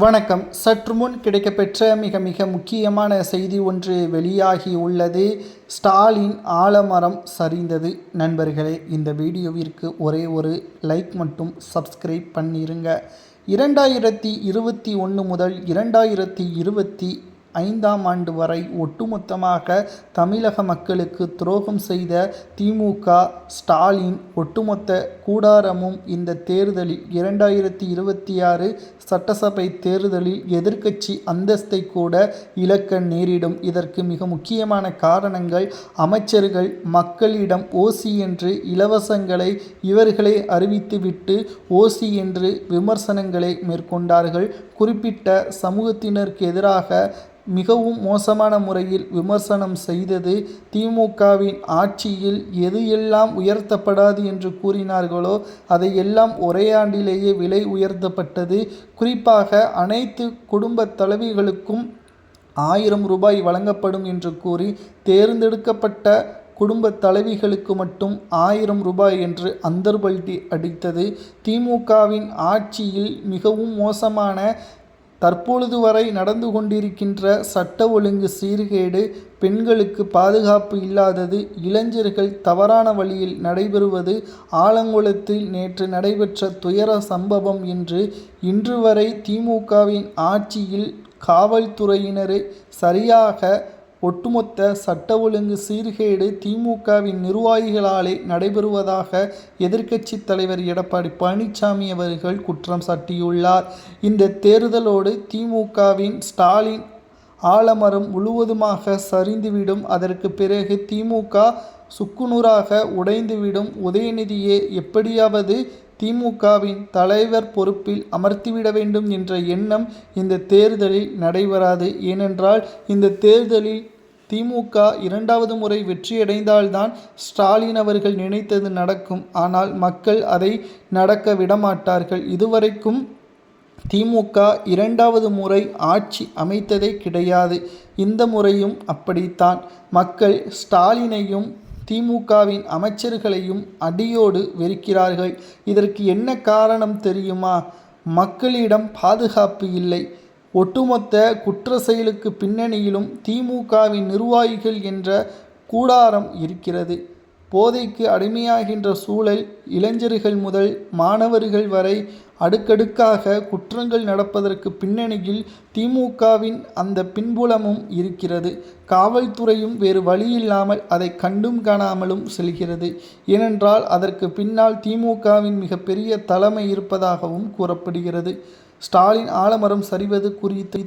வணக்கம். சற்று முன் கிடைக்கப்பெற்ற மிக மிக முக்கியமான செய்தி ஒன்று வெளியாகி உள்ளது. ஸ்டாலின் ஆலமரம் சரிந்தது. நண்பர்களே, இந்த வீடியோவிற்கு ஒரே ஒரு லைக் மட்டும் சப்ஸ்கிரைப் பண்ணிருங்க. 2021 முதல் 2025ஆம் ஆண்டு வரை ஒட்டுமொத்தமாக தமிழக மக்களுக்கு துரோகம் செய்த திமுக, ஸ்டாலின் ஒட்டுமொத்த கூடாரமும் இந்த தேர்தலில் 2026 சட்டசபை தேர்தலில் எதிர்க்கட்சி அந்தஸ்தை கூட இழக்க நேரிடும். இதற்கு மிக முக்கியமான காரணங்கள், அமைச்சர்கள் மக்களிடம் ஓசி என்று இலவசங்களை இவர்களே அறிவித்துவிட்டு ஓசி என்று விமர்சனங்களை மேற்கொண்டார்கள். குறிப்பிட்ட சமூகத்தினருக்கு எதிராக மிகவும் மோசமான முறையில் விமர்சனம் செய்தது. திமுகவின் ஆட்சியில் எது எல்லாம் உயர்த்தப்படாது என்று கூறினார்களோ அதையெல்லாம் ஒரே ஆண்டிலேயே விலை உயர்த்தப்பட்டது. குறிப்பாக அனைத்து குடும்ப தலைவிகளுக்கும் 1000 ரூபாய் வழங்கப்படும் என்று கூறி தேர்ந்தெடுக்கப்பட்ட குடும்ப தலைவிகளுக்கு மட்டும் 1000 ரூபாய் என்று அந்தர்பல்டி அடித்தது. திமுகவின் ஆட்சியில் மிகவும் மோசமான தற்பொழுது வரை நடந்து கொண்டிருக்கின்ற சட்ட ஒழுங்கு சீர்கேடு, பெண்களுக்கு பாதுகாப்பு இல்லாதது, இளைஞர்கள் தவறான வழியில் நடைபெறுவது, ஆலங்குளத்தில் நேற்று நடைபெற்ற துயர சம்பவம் என்று இன்று வரை திமுகவின் ஆட்சியில் காவல்துறையினரை சரியாக ஒட்டுமொத்த சட்ட ஒழுங்கு சீர்கேடு திமுகவின் நிர்வாகிகளாலே நடைபெறுவதாக எதிர்க்கட்சி தலைவர் எடப்பாடி பழனிசாமி அவர்கள் குற்றம் சாட்டியுள்ளார். இந்த தேர்தலோடு திமுகவின் ஸ்டாலின் ஆலமரம் முழுவதுமாக சரிந்துவிடும். அதற்கு பிறகு திமுக சுக்குநூறாக உடைந்துவிடும். உதயநிதியை எப்படியாவது திமுகவின் தலைவர் பொறுப்பில் அமர்த்திவிட வேண்டும் என்ற எண்ணம் இந்த தேர்தலில் நடைபெறாது. ஏனென்றால் இந்த தேர்தலில் திமுக 2வது முறை வெற்றியடைந்தால்தான் ஸ்டாலின் அவர்கள் நினைத்தது நடக்கும். ஆனால் மக்கள் அதை நடக்க விடமாட்டார்கள். இதுவரைக்கும் திமுக 2வது முறை ஆட்சி அமைத்ததே கிடையாது. இந்த முறையும் அப்படித்தான். மக்கள் ஸ்டாலினையும் திமுகவின் அமைச்சர்களையும் அடியோடு வெறுக்கிறார்கள். இதற்கு என்ன காரணம் தெரியுமா? மக்களிடம் பாதுகாப்பு இல்லை. ஒட்டுமொத்த குற்ற செயலுக்கு பின்னணியிலும் திமுகவின் நிர்வாகிகள் என்ற கூடாரம் இருக்கிறது. போதைக்கு அடிமையாகின்ற சூழல், இளைஞர்கள் முதல் மாணவர்கள் வரை அடுக்கடுக்காக குற்றங்கள் நடப்பதற்கு பின்னணியில் திமுகவின் அந்த பின்புலமும் இருக்கிறது. காவல்துறையும் வேறு வழியில்லாமல் அதை கண்டும் காணாமலும் செல்கிறது. ஏனென்றால் அதற்கு பின்னால் திமுகவின் மிகப்பெரிய தலைமை இருப்பதாகவும் கூறப்படுகிறது. ஸ்டாலின் ஆலமரம் சரிவது குறித்து